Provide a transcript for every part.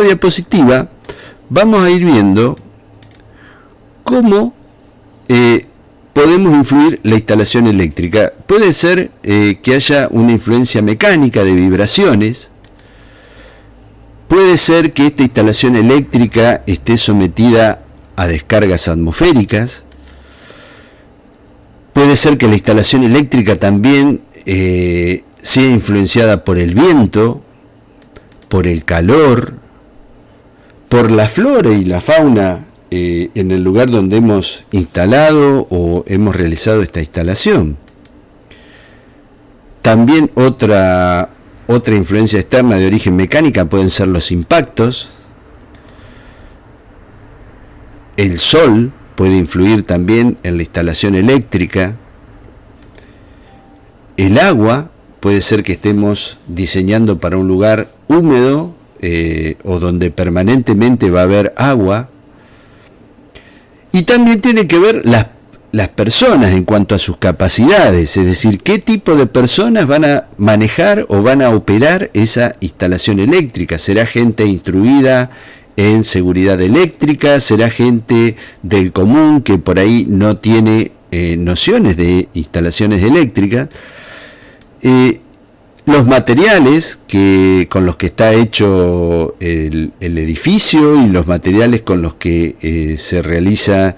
diapositiva vamos a ir viendo cómo podemos influir la instalación eléctrica. Puede ser que haya una influencia mecánica de vibraciones. Puede ser que esta instalación eléctrica esté sometida a descargas atmosféricas. Puede ser que la instalación eléctrica también sea influenciada por el viento, por el calor, por la flora y la fauna en el lugar donde hemos instalado o hemos realizado esta instalación. También otra influencia externa de origen mecánica pueden ser los impactos. El sol puede influir también en la instalación eléctrica. El agua, puede ser que estemos diseñando para un lugar húmedo o donde permanentemente va a haber agua. Y también tiene que ver las personas en cuanto a sus capacidades, es decir, qué tipo de personas van a manejar o van a operar esa instalación eléctrica. ¿Será gente instruida en seguridad eléctrica? ¿Será gente del común que por ahí no tiene nociones de instalaciones eléctricas? Los materiales con los que está hecho el edificio y los materiales con los que se realiza,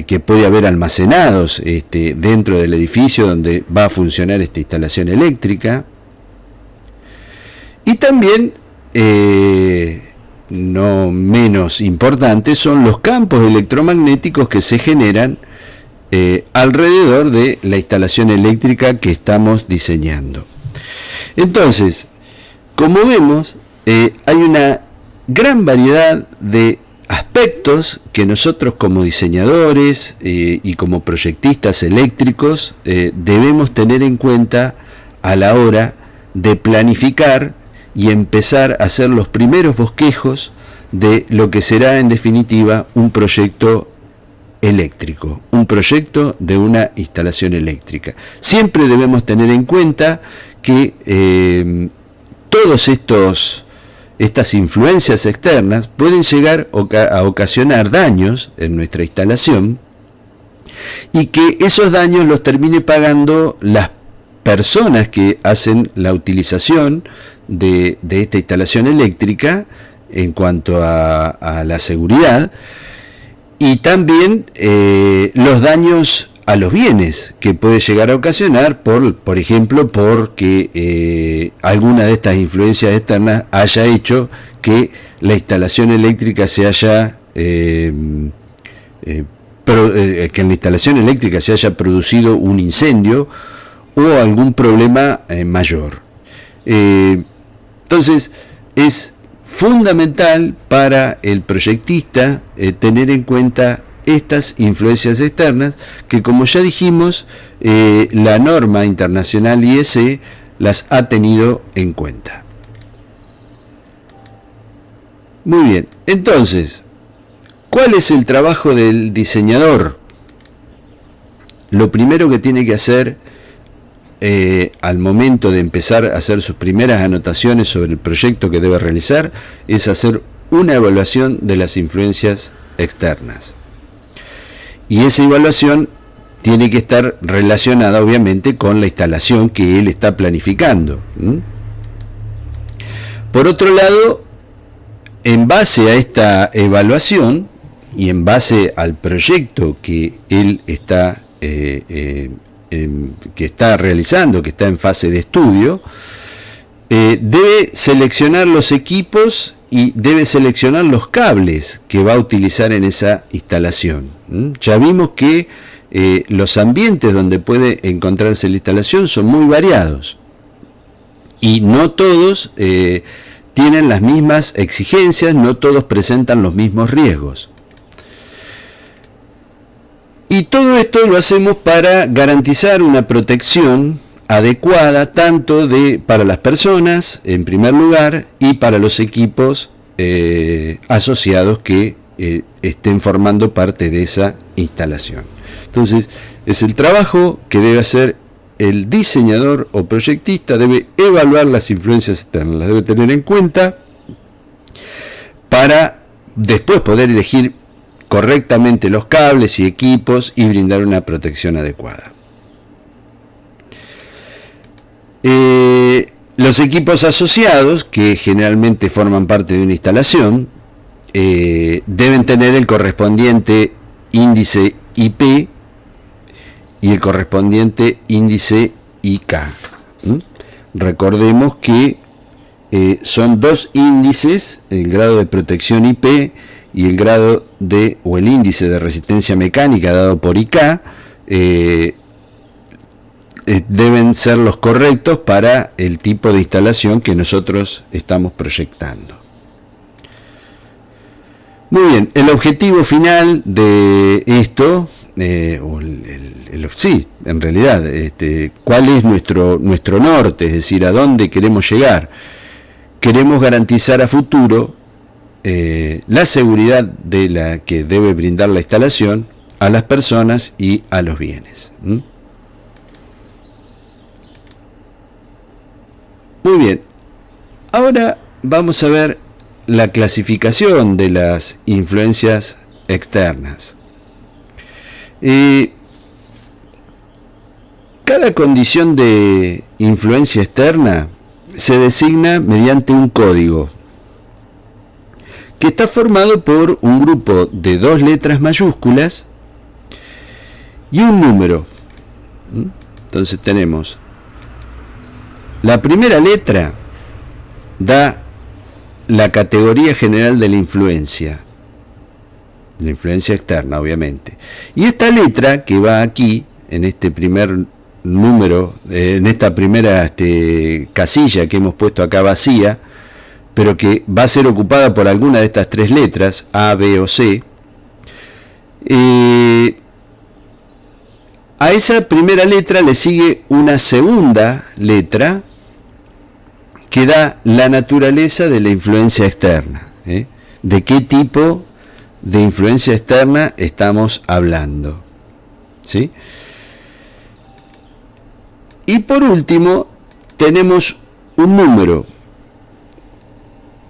que puede haber almacenados dentro del edificio donde va a funcionar esta instalación eléctrica. Y también, no menos importantes, son los campos electromagnéticos que se generan alrededor de la instalación eléctrica que estamos diseñando. Entonces, como vemos, hay una gran variedad de aspectos que nosotros como diseñadores y como proyectistas eléctricos debemos tener en cuenta a la hora de planificar y empezar a hacer los primeros bosquejos de lo que será en definitiva un proyecto eléctrico, un proyecto de una instalación eléctrica. Siempre debemos tener en cuenta que todas estas influencias externas pueden llegar a ocasionar daños en nuestra instalación y que esos daños los termine pagando las personas que hacen la utilización de esta instalación eléctrica en cuanto a la seguridad, y también los daños a los bienes que puede llegar a ocasionar por ejemplo, porque alguna de estas influencias externas haya hecho que la instalación eléctrica se haya que en la instalación eléctrica se haya producido un incendio o algún problema mayor. Entonces es fundamental para el proyectista tener en cuenta estas influencias externas que, como ya dijimos, la norma internacional IEC las ha tenido en cuenta. Muy bien, entonces, ¿cuál es el trabajo del diseñador? Lo primero que tiene que hacer al momento de empezar a hacer sus primeras anotaciones sobre el proyecto que debe realizar es hacer una evaluación de las influencias externas. Y esa evaluación tiene que estar relacionada obviamente con la instalación que él está planificando. Por otro lado, en base a esta evaluación y en base al proyecto que él está realizando, que está en fase de estudio, debe seleccionar los equipos y debe seleccionar los cables que va a utilizar en esa instalación. Ya vimos que los ambientes donde puede encontrarse la instalación son muy variados y no todos tienen las mismas exigencias, no todos presentan los mismos riesgos. Y todo esto lo hacemos para garantizar una protección adecuada tanto para las personas en primer lugar y para los equipos asociados que estén formando parte de esa instalación. Entonces es el trabajo que debe hacer el diseñador o proyectista, debe evaluar las influencias externas, las debe tener en cuenta para después poder elegir correctamente los cables y equipos y brindar una protección adecuada. Los equipos asociados, que generalmente forman parte de una instalación, deben tener el correspondiente índice IP y el correspondiente índice IK. Recordemos que son dos índices, el grado de protección IP y el grado de, o el índice de resistencia mecánica dado por IK, deben ser los correctos para el tipo de instalación que nosotros estamos proyectando. Muy bien, el objetivo final de esto, sí, en realidad, ¿cuál es nuestro norte? Es decir, ¿a dónde queremos llegar? Queremos garantizar a futuro la seguridad de la que debe brindar la instalación a las personas y a los bienes. Muy bien, ahora vamos a ver la clasificación de las influencias externas. Cada condición de influencia externa se designa mediante un código que está formado por un grupo de 2 letras mayúsculas y un número. Entonces tenemos la primera letra, da la categoría general de la influencia externa, obviamente. Y esta letra que va aquí, en este primer número, en esta primera casilla que hemos puesto acá vacía, pero que va a ser ocupada por alguna de estas 3 letras, A, B o C, a esa primera letra le sigue una segunda letra que da la naturaleza de la influencia externa. ¿De qué tipo de influencia externa estamos hablando? ¿Sí? Y por último, tenemos un número.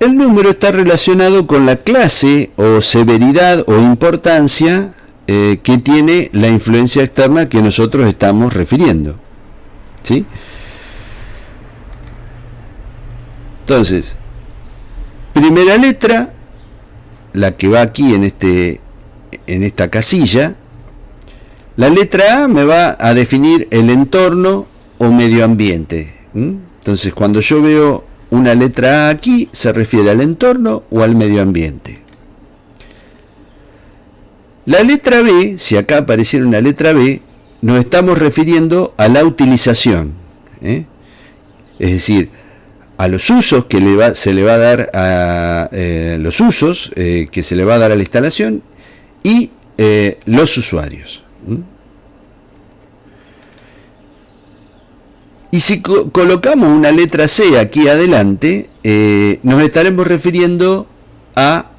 El número está relacionado con la clase o severidad o importancia que tiene la influencia externa que nosotros estamos refiriendo. ¿Sí? Entonces, primera letra, la que va aquí en esta casilla, la letra A me va a definir el entorno o medio ambiente. Entonces, cuando yo veo una letra A aquí, se refiere al entorno o al medio ambiente. La letra B, si acá apareciera una letra B, nos estamos refiriendo a la utilización. Es decir, a los usos que se le va a dar a los usos que se le va a dar a la instalación y los usuarios. Y si colocamos una letra C aquí adelante, nos estaremos refiriendo a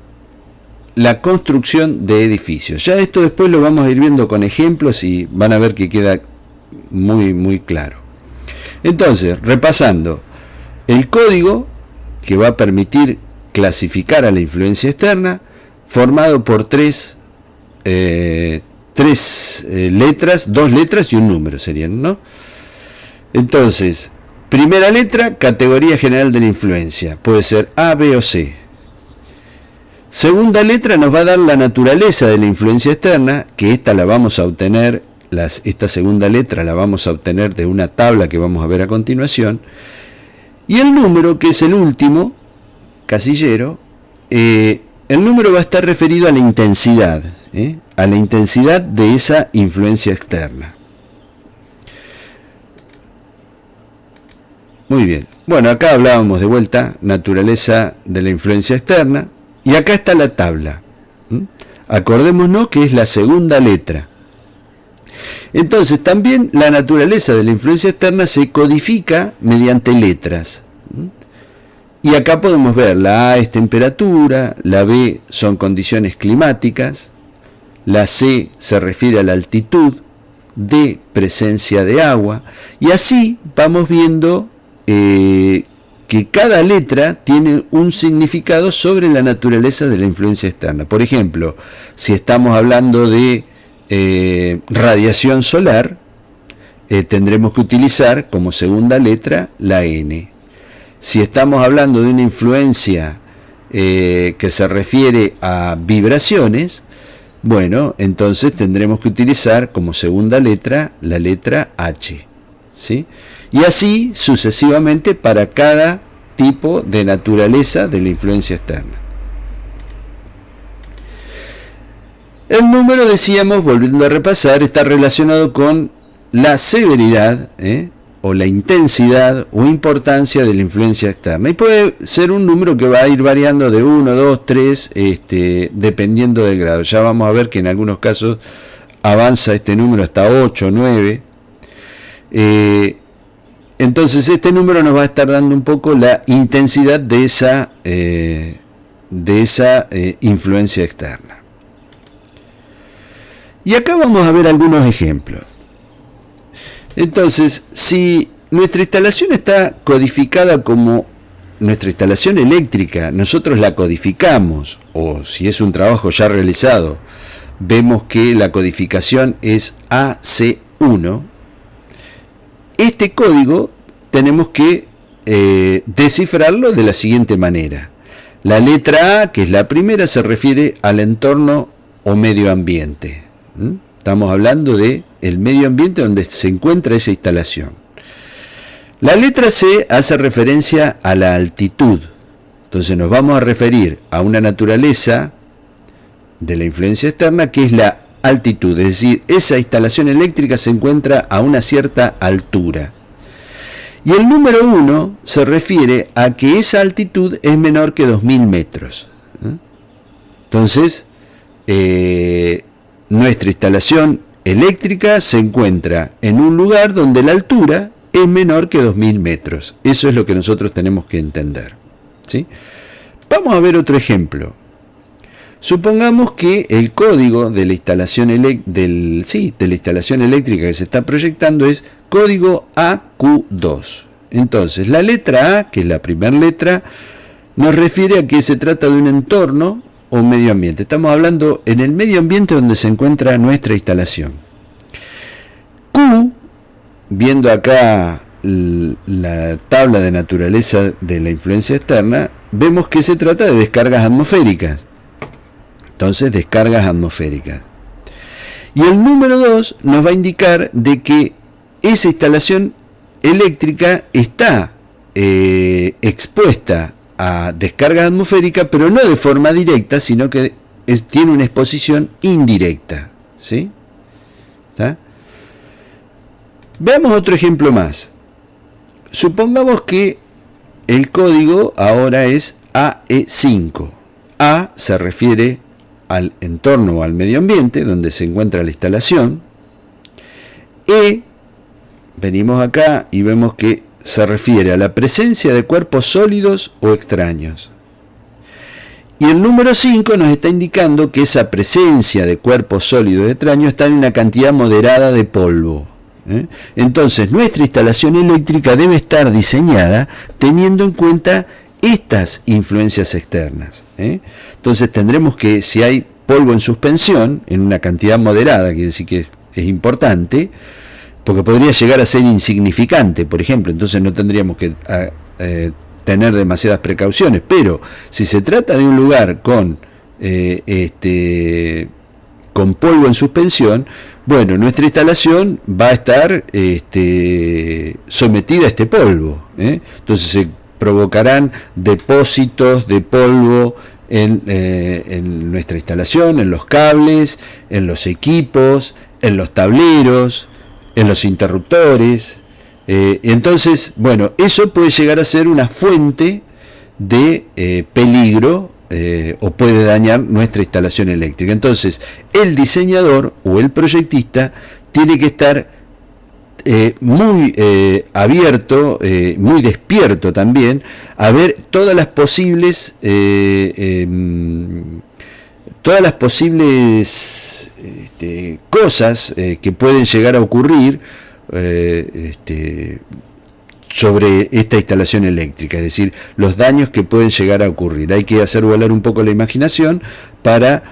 la construcción de edificios. Ya esto después lo vamos a ir viendo con ejemplos y van a ver que queda muy, muy claro. Entonces, repasando, el código que va a permitir clasificar a la influencia externa, formado por 3 letras, 2 letras y un número serían, ¿no? Entonces, primera letra, categoría general de la influencia, puede ser A, B o C. Segunda letra nos va a dar la naturaleza de la influencia externa, que esta la vamos a obtener, esta segunda letra la vamos a obtener de una tabla que vamos a ver a continuación. Y el número, que es el último casillero, el número va a estar referido a la intensidad de esa influencia externa. Muy bien. Bueno, acá hablábamos de vuelta, naturaleza de la influencia externa, y acá está la tabla. Acordémonos que es la segunda letra. Entonces, también la naturaleza de la influencia externa se codifica mediante letras. Y acá podemos ver, la A es temperatura, la B son condiciones climáticas, la C se refiere a la altitud, D presencia de agua, y así vamos viendo que cada letra tiene un significado sobre la naturaleza de la influencia externa. Por ejemplo, si estamos hablando de radiación solar, tendremos que utilizar como segunda letra la N. Si estamos hablando de una influencia que se refiere a vibraciones, bueno, entonces tendremos que utilizar como segunda letra la letra H, ¿sí? Y así sucesivamente para cada tipo de naturaleza de la influencia externa. El número, decíamos, volviendo a repasar, está relacionado con la severidad, o la intensidad o importancia de la influencia externa. Y puede ser un número que va a ir variando de 1, 2, 3, dependiendo del grado. Ya vamos a ver que en algunos casos avanza este número hasta 8, 9. Entonces este número nos va a estar dando un poco la intensidad de esa influencia externa. Y acá vamos a ver algunos ejemplos. Entonces, si nuestra instalación está codificada como nuestra instalación eléctrica, nosotros la codificamos, o si es un trabajo ya realizado, vemos que la codificación es AC1, este código tenemos que descifrarlo de la siguiente manera. La letra A, que es la primera, se refiere al entorno o medio ambiente. Estamos hablando de el medio ambiente donde se encuentra esa instalación. La letra C hace referencia a la altitud. Entonces nos vamos a referir a una naturaleza de la influencia externa que es la altitud. Es decir, esa instalación eléctrica se encuentra a una cierta altura. Y el número 1 se refiere a que esa altitud es menor que 2000 metros. Entonces, nuestra instalación eléctrica se encuentra en un lugar donde la altura es menor que 2000 metros. Eso es lo que nosotros tenemos que entender, ¿sí? Vamos a ver otro ejemplo. Supongamos que el código de la instalación eléctrica que se está proyectando es código AQ2. Entonces, la letra A, que es la primera letra, nos refiere a que se trata de un entorno o medio ambiente. Estamos hablando en el medio ambiente donde se encuentra nuestra instalación. Q, viendo acá la tabla de naturaleza de la influencia externa, vemos que se trata de descargas atmosféricas. Entonces, descargas atmosféricas. Y el número 2 nos va a indicar de que esa instalación eléctrica está expuesta a descarga atmosférica, pero no de forma directa, sino que tiene una exposición indirecta, ¿sí? ¿Está? Veamos otro ejemplo más. Supongamos que el código ahora es AE5. A se refiere al entorno o al medio ambiente donde se encuentra la instalación. Venimos acá y vemos que se refiere a la presencia de cuerpos sólidos o extraños. Y el número 5 nos está indicando que esa presencia de cuerpos sólidos o extraños está en una cantidad moderada de polvo. Entonces, nuestra instalación eléctrica debe estar diseñada teniendo en cuenta estas influencias externas. Entonces, tendremos que, si hay polvo en suspensión, en una cantidad moderada, quiere decir que es importante, porque podría llegar a ser insignificante, por ejemplo, entonces no tendríamos que tener demasiadas precauciones, pero si se trata de un lugar con polvo en suspensión, bueno, nuestra instalación va a estar sometida a este polvo, entonces se provocarán depósitos de polvo en nuestra instalación, en los cables, en los equipos, en los tableros, en los interruptores. Entonces, bueno, eso puede llegar a ser una fuente de peligro o puede dañar nuestra instalación eléctrica. Entonces, el diseñador o el proyectista tiene que estar muy abierto, muy despierto también, a ver todas las posibles cosas que pueden llegar a ocurrir sobre esta instalación eléctrica, es decir, los daños que pueden llegar a ocurrir. Hay que hacer volar un poco la imaginación para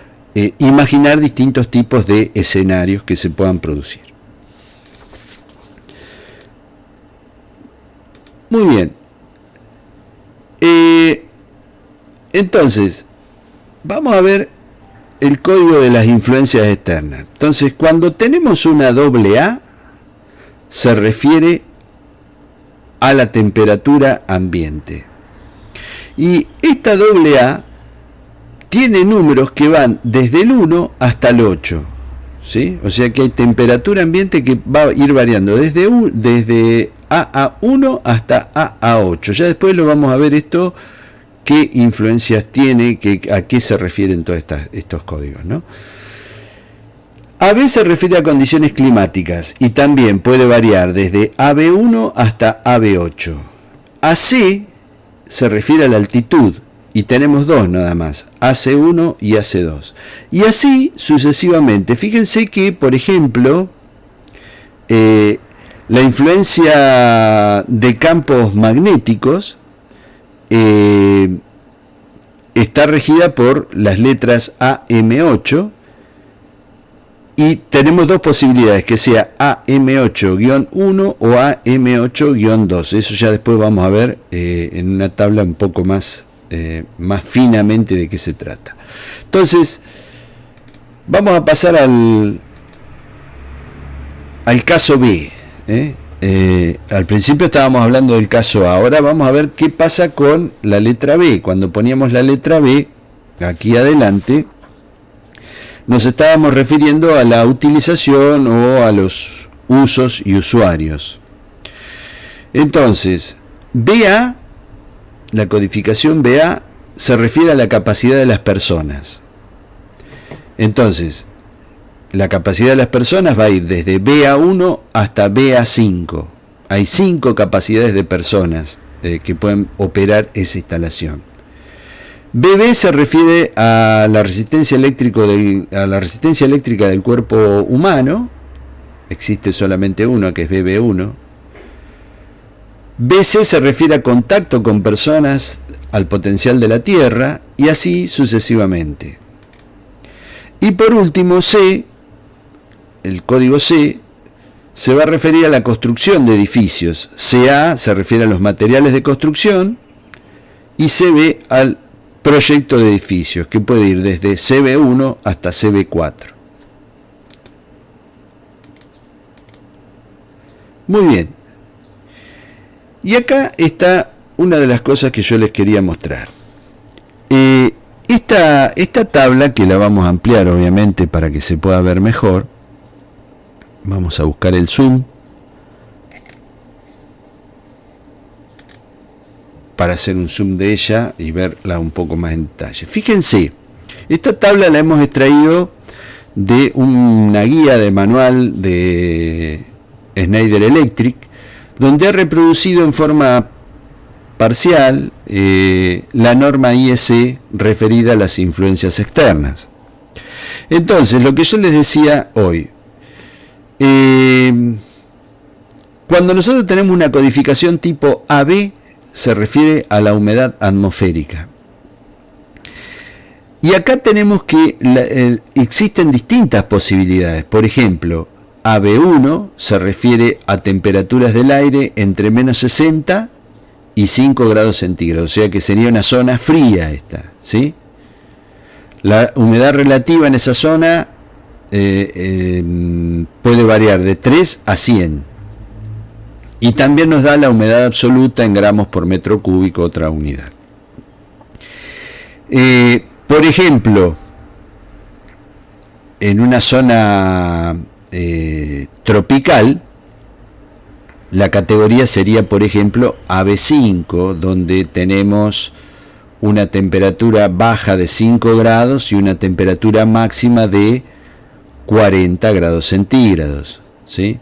imaginar distintos tipos de escenarios que se puedan producir. Muy bien. Entonces, vamos a ver el código de las influencias externas. Entonces, cuando tenemos una AA, se refiere a la temperatura ambiente. Y esta AA tiene números que van desde el 1 hasta el 8. ¿Sí? O sea que hay temperatura ambiente que va a ir variando desde AA1 hasta AA8. Ya después lo vamos a ver esto, qué influencias tiene, a qué se refieren todos estos códigos, ¿no? AB se refiere a condiciones climáticas y también puede variar desde AB1 hasta AB8. AC se refiere a la altitud y tenemos dos nada más, AC1 y AC2. Y así sucesivamente. Fíjense que, por ejemplo, la influencia de campos magnéticos está regida por las letras AM8 y tenemos dos posibilidades, que sea AM8-1 o AM8-2. Eso ya después vamos a ver en una tabla un poco más finamente de qué se trata. Entonces, vamos a pasar al caso B. Al principio estábamos hablando del caso A, ahora vamos a ver qué pasa con la letra B. Cuando poníamos la letra B aquí adelante, nos estábamos refiriendo a la utilización o a los usos y usuarios. Entonces, BA, la codificación BA se refiere a la capacidad de las personas. Entonces, la capacidad de las personas va a ir desde BA1 hasta BA5. Hay 5 capacidades de personas que pueden operar esa instalación. BB se refiere a la resistencia eléctrica del cuerpo humano. Existe solamente uno, que es BB1. BC se refiere a contacto con personas, al potencial de la Tierra, y así sucesivamente. Y por último, C, el código C, se va a referir a la construcción de edificios. CA se refiere a los materiales de construcción y CB al proyecto de edificios, que puede ir desde CB1 hasta CB4. Muy bien. Y acá está una de las cosas que yo les quería mostrar. Esta tabla, que la vamos a ampliar obviamente para que se pueda ver mejor, vamos a buscar el zoom para hacer un zoom de ella y verla un poco más en detalle. Fíjense, esta tabla la hemos extraído de una guía de manual de Schneider Electric, donde ha reproducido en forma parcial la norma IEC referida a las influencias externas. Entonces, lo que yo les decía hoy, cuando nosotros tenemos una codificación tipo AB, se refiere a la humedad atmosférica. Y acá tenemos que existen distintas posibilidades. Por ejemplo, AB1 se refiere a temperaturas del aire entre menos 60 y 5 grados centígrados, o sea que sería una zona fría esta, ¿sí? La humedad relativa en esa zona puede variar de 3 a 100. Y también nos da la humedad absoluta en gramos por metro cúbico, otra unidad. Por ejemplo, en una zona tropical, la categoría sería, por ejemplo, AB5, donde tenemos una temperatura baja de 5 grados y una temperatura máxima de 40 grados centígrados, ¿sí?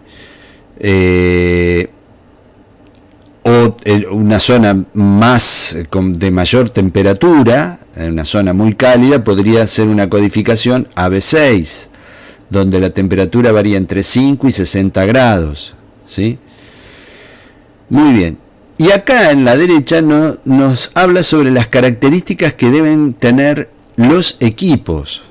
O una zona más de mayor temperatura, una zona muy cálida, podría ser una codificación AB6, donde la temperatura varía entre 5 y 60 grados, ¿sí? Muy bien. Y acá en la derecha nos habla sobre las características que deben tener los equipos.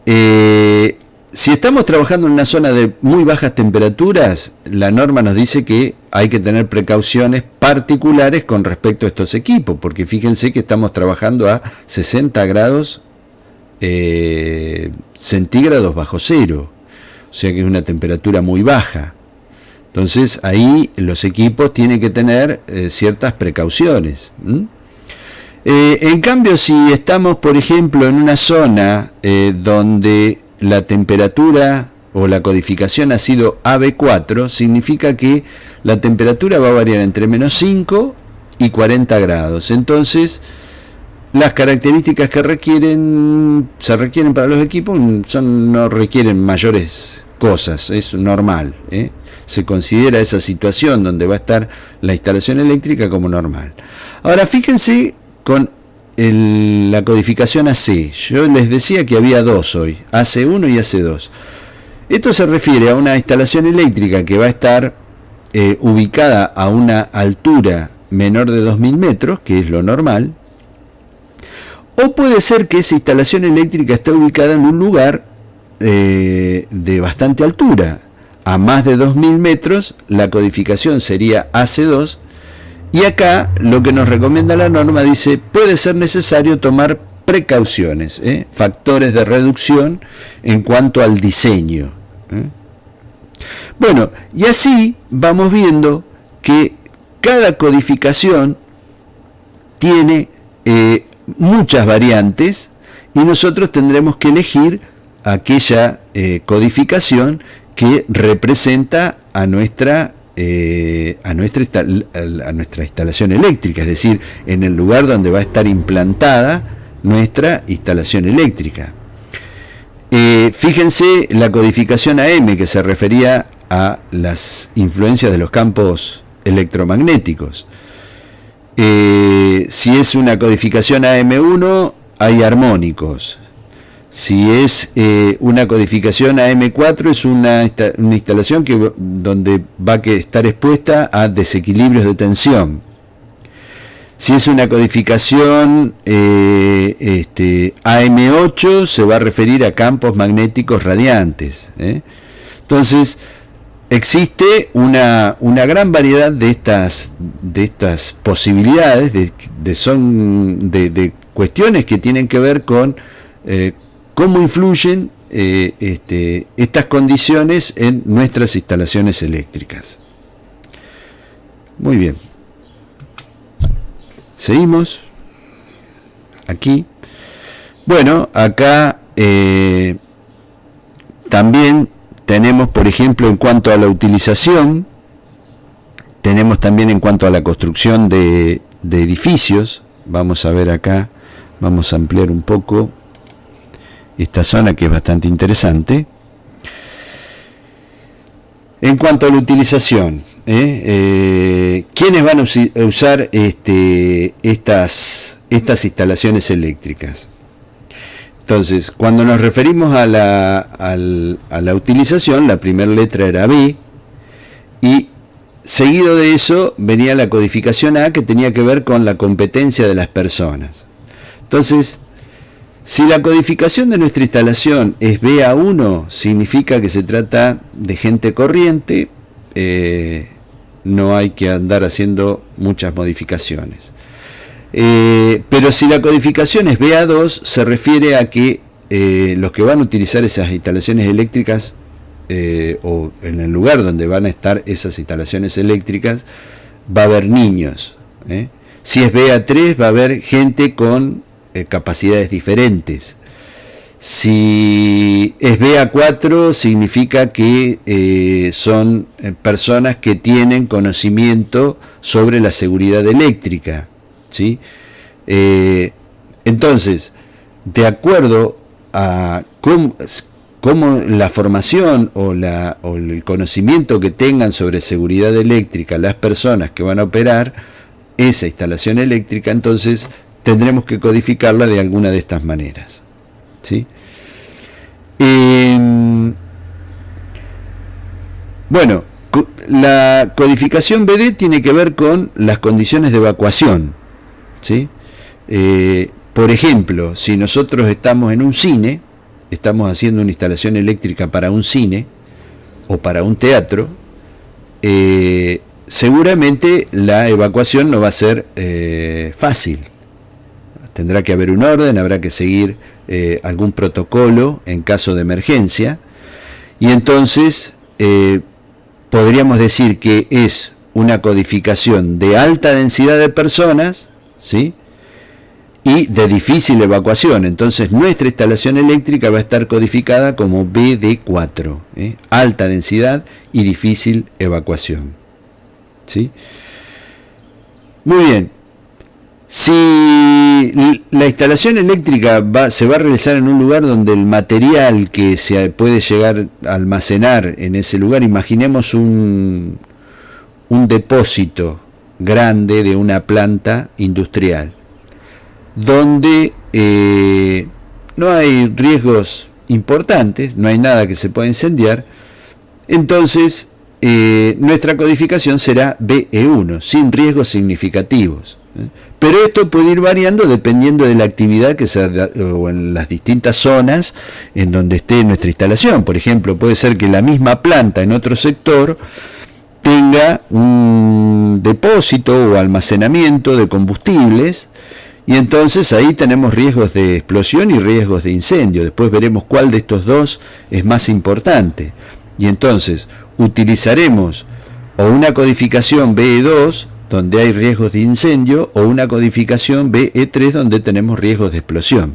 Si estamos trabajando en una zona de muy bajas temperaturas, la norma nos dice que hay que tener precauciones particulares con respecto a estos equipos, porque fíjense que estamos trabajando a 60 grados centígrados bajo cero, o sea que es una temperatura muy baja. Entonces ahí los equipos tienen que tener ciertas precauciones. En cambio, si estamos, por ejemplo, en una zona donde la temperatura o la codificación ha sido AB4, significa que la temperatura va a variar entre menos 5 y 40 grados. Entonces, las características que se requieren para los equipos no requieren mayores cosas, es normal. Se considera esa situación donde va a estar la instalación eléctrica como normal. Ahora, fíjense con la codificación AC. Yo les decía que había dos hoy, AC1 y AC2. Esto se refiere a una instalación eléctrica que va a estar ubicada a una altura menor de 2000 metros, que es lo normal, o puede ser que esa instalación eléctrica esté ubicada en un lugar de bastante altura. A más de 2000 metros la codificación sería AC2. Y acá lo que nos recomienda la norma dice, puede ser necesario tomar precauciones, factores de reducción en cuanto al diseño. Bueno, y así vamos viendo que cada codificación tiene muchas variantes y nosotros tendremos que elegir aquella codificación que representa a nuestra instalación eléctrica, es decir, en el lugar donde va a estar implantada nuestra instalación eléctrica. Fíjense la codificación AM, que se refería a las influencias de los campos electromagnéticos. Si es una codificación AM1, hay armónicos. Si es una codificación AM4, es una instalación donde va a estar expuesta a desequilibrios de tensión. Si es una codificación AM8, se va a referir a campos magnéticos radiantes. Entonces, existe una gran variedad de estas posibilidades, de cuestiones que tienen que ver con cómo influyen estas condiciones en nuestras instalaciones eléctricas. Muy bien. Seguimos. Aquí. Bueno, acá también tenemos, por ejemplo, en cuanto a la utilización, tenemos también en cuanto a la construcción de edificios. Vamos a ver acá, vamos a ampliar un poco esta zona que es bastante interesante. En cuanto a la utilización, ¿quiénes van a usar estas instalaciones eléctricas? Entonces, cuando nos referimos a la utilización, la primera letra era B, y seguido de eso venía la codificación A, que tenía que ver con la competencia de las personas. Entonces, si la codificación de nuestra instalación es BA1, significa que se trata de gente corriente, no hay que andar haciendo muchas modificaciones. Pero si la codificación es BA2, se refiere a que los que van a utilizar esas instalaciones eléctricas, o en el lugar donde van a estar esas instalaciones eléctricas, va a haber niños. Si es BA3, va a haber gente con capacidades diferentes. Si es BA4, significa que son personas que tienen conocimiento sobre la seguridad eléctrica, ¿sí? Entonces, de acuerdo a cómo la formación o el conocimiento que tengan sobre seguridad eléctrica las personas que van a operar esa instalación eléctrica, entonces tendremos que codificarla de alguna de estas maneras, ¿sí? Bueno, La codificación BD tiene que ver con las condiciones de evacuación, ¿sí? Por ejemplo, si nosotros estamos en un cine, estamos haciendo una instalación eléctrica para un cine o para un teatro, seguramente la evacuación no va a ser fácil. Tendrá que haber un orden, habrá que seguir algún protocolo en caso de emergencia, y entonces podríamos decir que es una codificación de alta densidad de personas, ¿sí? Y de difícil evacuación. Entonces nuestra instalación eléctrica va a estar codificada como BD4, alta densidad y difícil evacuación, ¿sí? Muy bien. Si la instalación eléctrica se va a realizar en un lugar donde el material que se puede llegar a almacenar en ese lugar, imaginemos un depósito grande de una planta industrial, donde no hay riesgos importantes, no hay nada que se pueda incendiar, entonces nuestra codificación será BE1, sin riesgos significativos. Pero esto puede ir variando dependiendo de la actividad que se o en las distintas zonas en donde esté nuestra instalación. Por ejemplo, puede ser que la misma planta en otro sector tenga un depósito o almacenamiento de combustibles, y entonces ahí tenemos riesgos de explosión y riesgos de incendio. Después veremos cuál de estos dos es más importante. Y entonces utilizaremos o una codificación BE2, donde hay riesgos de incendio, o una codificación BE3, donde tenemos riesgos de explosión.